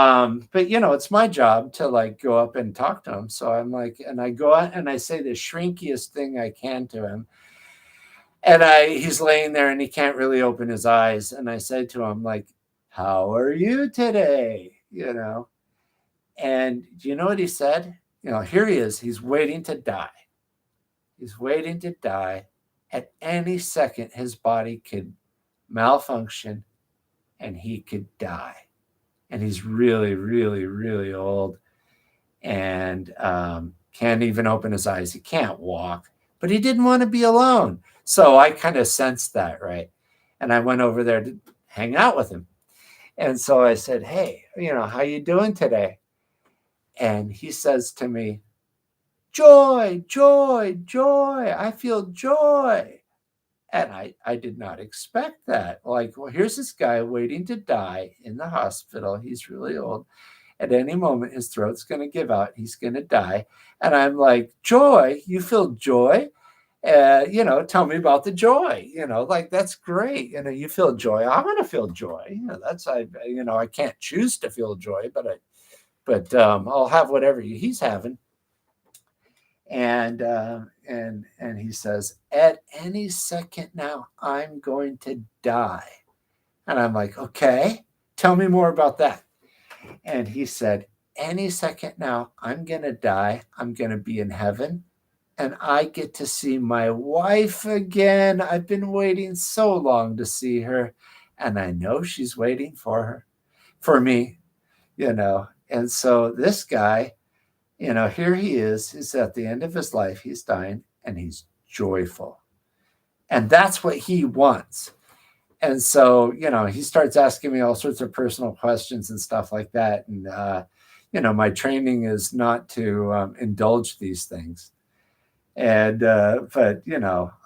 [SPEAKER 1] but it's my job to like go up and talk to him. So I'm like, and I go out and I say the shrinkiest thing I can to him. And he's laying there and he can't really open his eyes. And I said to him, like, how are you today? And do you know what he said? Here he is. He's waiting to die. He's waiting to die. At any second, his body could malfunction and he could die. And he's really, really, really old and can't even open his eyes. He can't walk, but he didn't want to be alone. So I kind of sensed that, right? And I went over there to hang out with him. And so I said, hey, how you doing today? And he says to me, joy, joy, joy. I feel joy. And I did not expect that. Like, well, here's this guy waiting to die in the hospital. He's really old. At any moment, his throat's going to give out. He's going to die. And I'm like, joy? You feel joy? Tell me about the joy. Like, that's great. You feel joy. I'm going to feel joy. I can't choose to feel joy, but I'll have whatever he's having. And he says, at any second now, I'm going to die. And I'm like, okay, tell me more about that. And he said, any second now, I'm going to die. I'm going to be in heaven. And I get to see my wife again. I've been waiting so long to see her. And I know she's waiting for me, And so this guy, here he is. He's at the end of his life. He's dying, and he's joyful. And that's what he wants. And so, he starts asking me all sorts of personal questions and stuff like that. And, my training is not to indulge these things. And, but,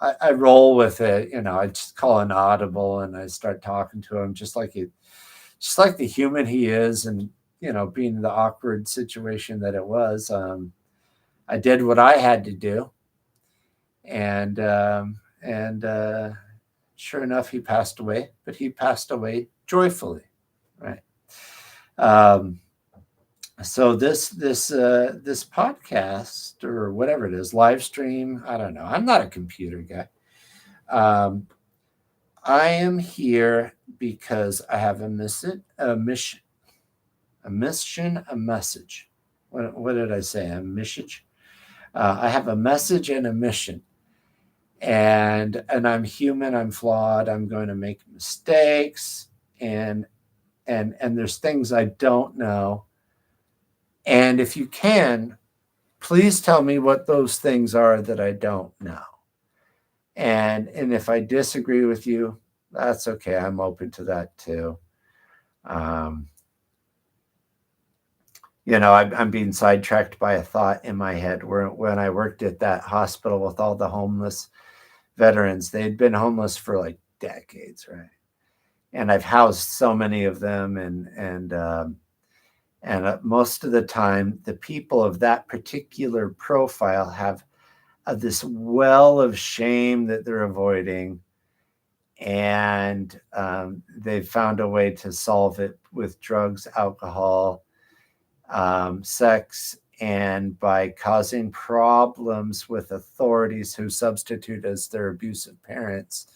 [SPEAKER 1] I roll with it. I just call an audible and I start talking to him just like the human he is. And, being the awkward situation that it was, I did what I had to do, and sure enough, he passed away. But he passed away joyfully, right? Um, so this podcast or whatever it is, live stream, I don't know. I'm not a computer guy. Um, I am here because I have a message. What did I say? A message. I have a message and a mission, and I'm human. I'm flawed. I'm going to make mistakes, and there's things I don't know. And if you can, please tell me what those things are that I don't know. And if I disagree with you, that's okay. I'm open to that too. Um, I'm being sidetracked by a thought in my head where when I worked at that hospital with all the homeless veterans, they'd been homeless for like decades, right? And I've housed so many of them, and most of the time, the people of that particular profile have this well of shame that they're avoiding, and they've found a way to solve it with drugs, alcohol, sex, and by causing problems with authorities who substitute as their abusive parents,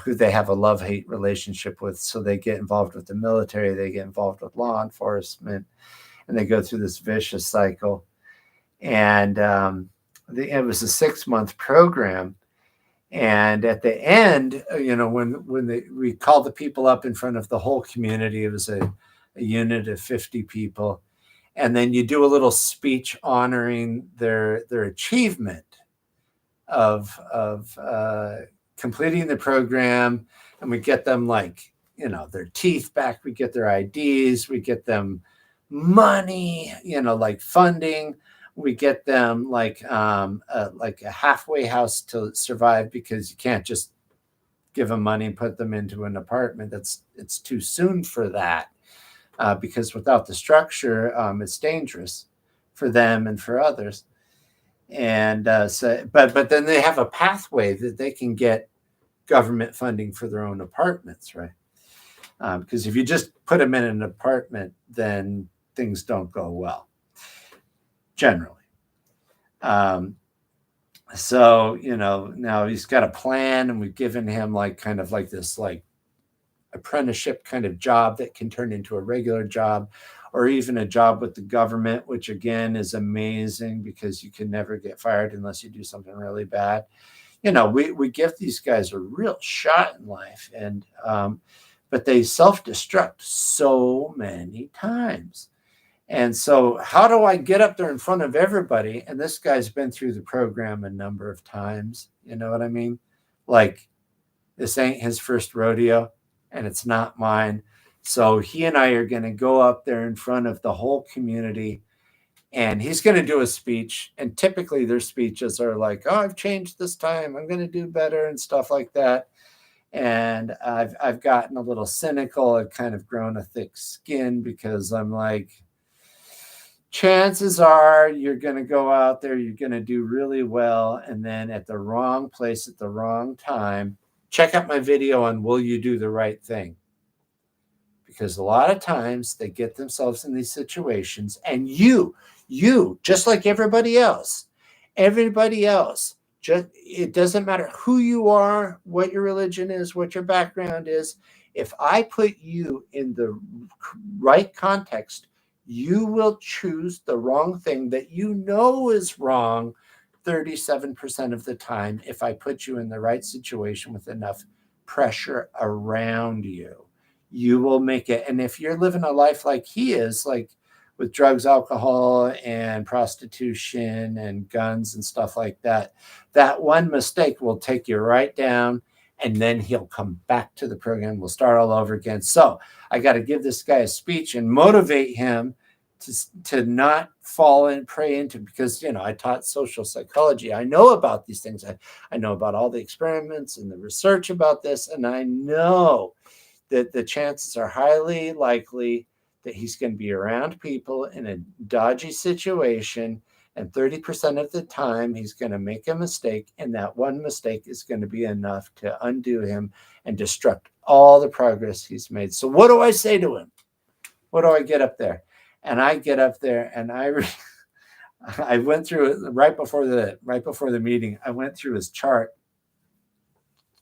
[SPEAKER 1] who they have a love-hate relationship with. So they get involved with the military, they get involved with law enforcement, and they go through this vicious cycle. And it was a 6-month program. And at the end, when we called the people up in front of the whole community, it was a unit of 50 people. And then you do a little speech honoring their achievement of completing the program. And we get them their teeth back. We get their IDs. We get them money, like funding. We get them like a halfway house to survive, because you can't just give them money and put them into an apartment. It's too soon for that, because without the structure, it's dangerous for them and for others. And but then they have a pathway that they can get government funding for their own apartments, right? Because if you just put them in an apartment, then things don't go well, generally. So now he's got a plan, and we've given him kind of this apprenticeship kind of job that can turn into a regular job, or even a job with the government, which again is amazing, because you can never get fired unless you do something really bad. We give these guys a real shot in life, and but they self-destruct so many times. And so how do I get up there in front of everybody? And this guy's been through the program a number of times. You know what I mean? Like, this ain't his first rodeo, and it's not mine. So he and I are going to go up there in front of the whole community, and he's going to do a speech. And typically their speeches are like, oh, I've changed this time, I'm going to do better, and stuff like that. And I've gotten a little cynical. I've kind of grown a thick skin, because I'm like, chances are you're going to go out there, you're going to do really well, and then at the wrong place at the wrong time. Check out my video on will you do the right thing? Because a lot of times they get themselves in these situations, and you just like everybody else, just, it doesn't matter who you are, what your religion is, what your background is. If I put you in the right context, you will choose the wrong thing that you know is wrong 37% of the time, if I put you in the right situation with enough pressure around you. You will make it. And if you're living a life like he is, like with drugs, alcohol, and prostitution and guns and stuff like that, that one mistake will take you right down, and then he'll come back to the program. We'll start all over again. So I got to give this guy a speech and motivate him to not fall and prey into, because I taught social psychology. I know about these things. I know about all the experiments and the research about this, and I know that the chances are highly likely that he's going to be around people in a dodgy situation, And 30% of the time, he's going to make a mistake. And that one mistake is going to be enough to undo him and destruct all the progress he's made. So what do I say to him? What do I get up there? And I get up there and I went through it right before the meeting. I went through his chart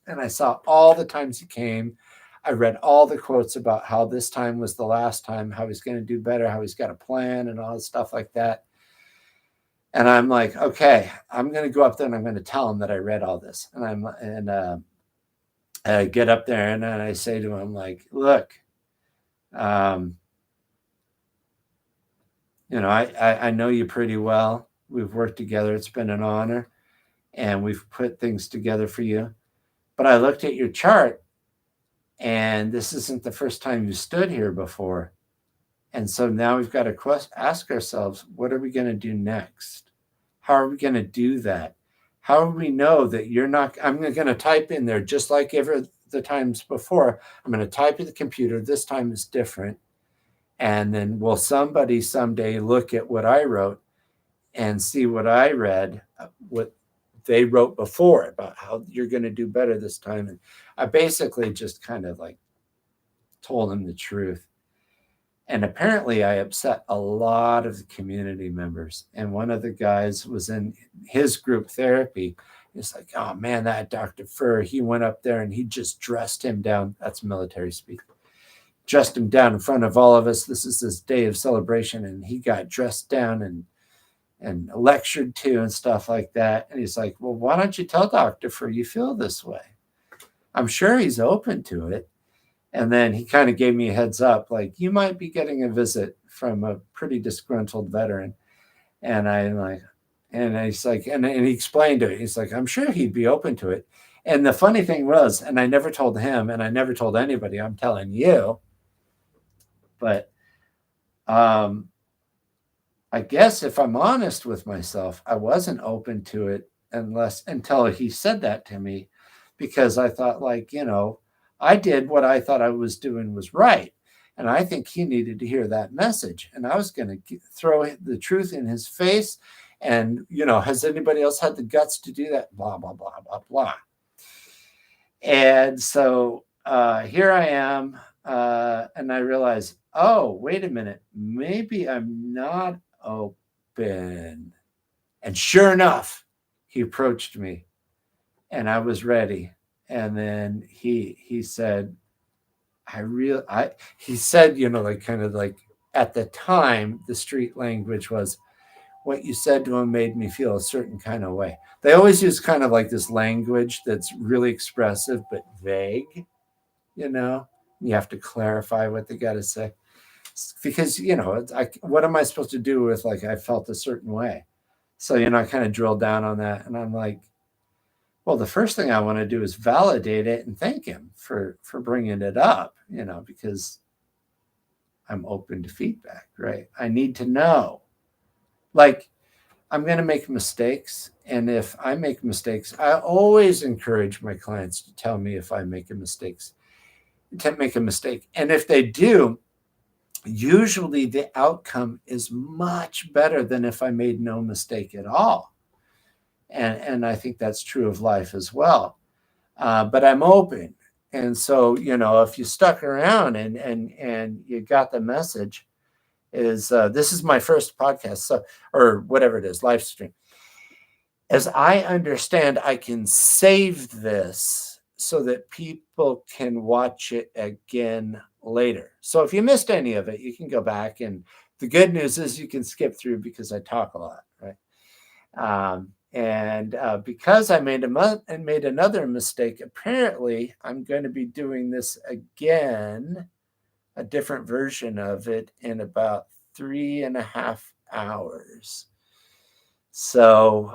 [SPEAKER 1] and I saw all the times he came. I read all the quotes about how this time was the last time, how he's going to do better, how he's got a plan and all this stuff like that. And I'm like, okay, I'm going to go up there and I'm going to tell him that I read all this. And I get up there and I say to him, like, look, I know you pretty well. We've worked together. It's been an honor. And we've put things together for you. But I looked at your chart, and this isn't the first time you stood here before. And so now we've got to ask ourselves, what are we going to do next? How are we going to do that? How do we know that you're not? I'm going to type in there just like every the times before. I'm going to type in the computer. This time is different. And then will somebody someday look at what I wrote and see what I read, what they wrote before about how you're going to do better this time? And I basically just kind of like told them the truth. And apparently I upset a lot of the community members. And one of the guys was in his group therapy. He's like, oh man, that Dr. Furr, he went up there and he just dressed him down. That's military speak. Dressed him down in front of all of us. This is this day of celebration. And he got dressed down and lectured to and stuff like that. And he's like, well, why don't you tell Dr. Furr you feel this way? I'm sure he's open to it. And then he kind of gave me a heads up, like, you might be getting a visit from a pretty disgruntled veteran. And I'm like, and he's like, and he explained it. He's like, I'm sure he'd be open to it. And the funny thing was, and I never told him, and I never told anybody, I'm telling you, but I guess if I'm honest with myself, I wasn't open to it until he said that to me, because I thought, like, I did what I thought I was doing was right. And I think he needed to hear that message. And I was going to throw the truth in his face. And, has anybody else had the guts to do that? Blah, blah, blah, blah, blah. And so here I am. And I realize, oh, wait a minute. Maybe I'm not open. And sure enough, he approached me and I was ready. And then he said, he said, like kind of like at the time, the street language was, what you said to him made me feel a certain kind of way. They always use kind of like this language that's really expressive, but vague, you have to clarify what they got to say. Because, what am I supposed to do with, like, I felt a certain way? So, I kind of drilled down on that. And I'm like, well, the first thing I want to do is validate it and thank him for bringing it up, because I'm open to feedback, right? I need to know. Like, I'm going to make mistakes. And if I make mistakes, I always encourage my clients to tell me if I make a mistake. And if they do, usually the outcome is much better than if I made no mistake at all. And I think that's true of life as well. But I'm open. And so, if you stuck around and you got the message, is this is my first podcast, or whatever it is, live stream. As I understand, I can save this so that people can watch it again later. So if you missed any of it, you can go back. And the good news is you can skip through because I talk a lot, right? Because I made another mistake, apparently I'm going to be doing this again, a different version of it, in about 3.5 hours. So,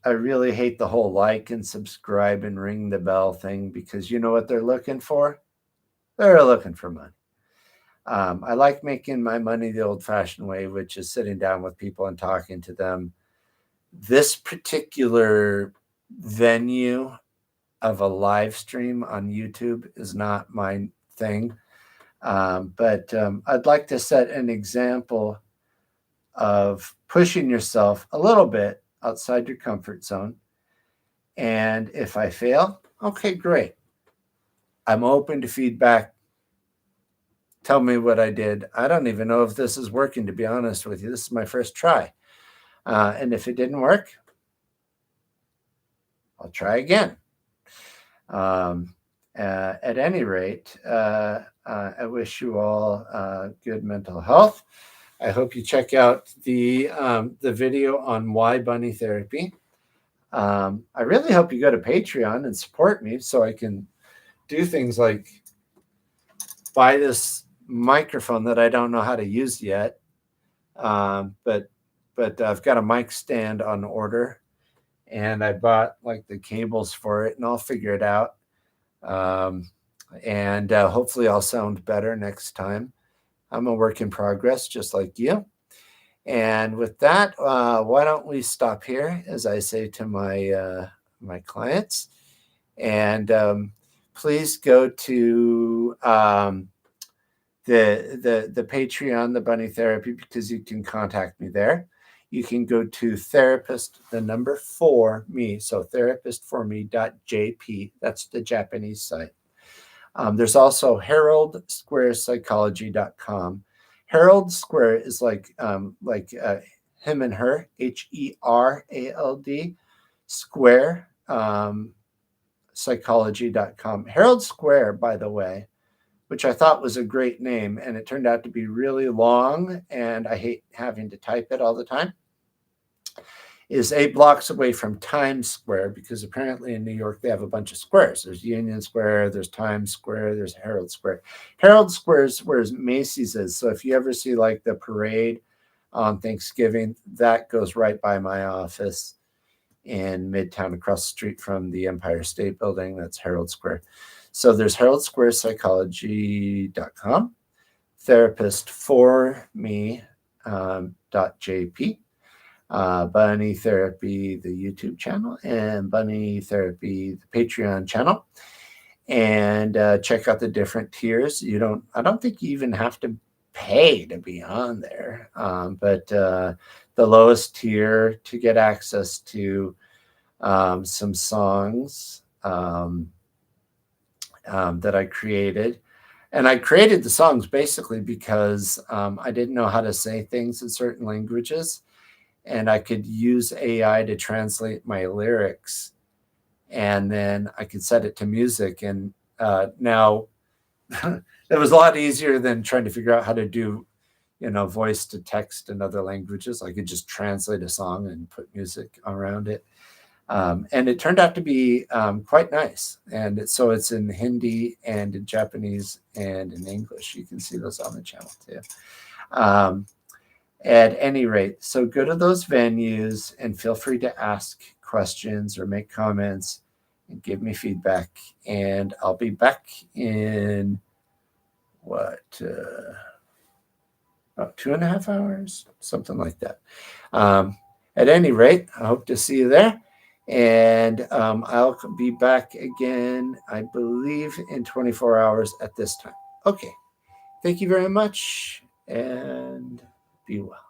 [SPEAKER 1] I really hate the whole like and subscribe and ring the bell thing, because you know what they're looking for? They're looking for money. I like making my money the old-fashioned way, which is sitting down with people and talking to them. This particular venue of a live stream on YouTube is not my thing. But I'd like to set an example of pushing yourself a little bit outside your comfort zone. And if I fail, okay, great. I'm open to feedback. Tell me what I did. I don't even know if this is working, to be honest with you. This is my first try. And if it didn't work, I'll try again. At any rate, I wish you all good mental health. I hope you check out the video on why bunny therapy. I really hope you go to Patreon and support me so I can do things like buy this microphone that I don't know how to use yet. But I've got a mic stand on order, and I bought like the cables for it, and I'll figure it out. And hopefully I'll sound better next time. I'm a work in progress, just like you. And with that, why don't we stop here, as I say to my clients, and please go to the Patreon, the Bunny Therapy, because you can contact me there. You can go to therapist, the number 4 me, so therapistforme.jp. That's the Japanese site. There's also HaroldSquarePsychology.com. Harold Square is like him and her, HERALD, Square, psychology.com. Harold Square, by the way, which I thought was a great name, and it turned out to be really long, and I hate having to type it all the time, is 8 blocks away from Times Square, because apparently in New York they have a bunch of squares. There's Union Square, there's Times Square, there's Herald Square. Herald Square is where Macy's is. So if you ever see like the parade on Thanksgiving, that goes right by my office in Midtown, across the street from the Empire State Building. That's Herald Square. So there's HaroldSquarePsychology.com, therapistforme.jp, Bunny Therapy, the YouTube channel, and Bunny Therapy, the Patreon channel. And check out the different tiers. I don't think you even have to pay to be on there. But the lowest tier to get access to some songs that I created. And I created the songs basically because I didn't know how to say things in certain languages, and I could use AI to translate my lyrics, and then I could set it to music. And now it was a lot easier than trying to figure out how to do, voice to text in other languages. I could just translate a song and put music around it. And it turned out to be quite nice. And so it's in Hindi and in Japanese and in English. You can see those on the channel too. At any rate, so go to those venues and feel free to ask questions or make comments and give me feedback. And I'll be back in about 2.5 hours, something like that. At any rate, I hope to see you there. And I'll be back again, I believe, in 24 hours at this time. Okay. Thank you very much, and be well.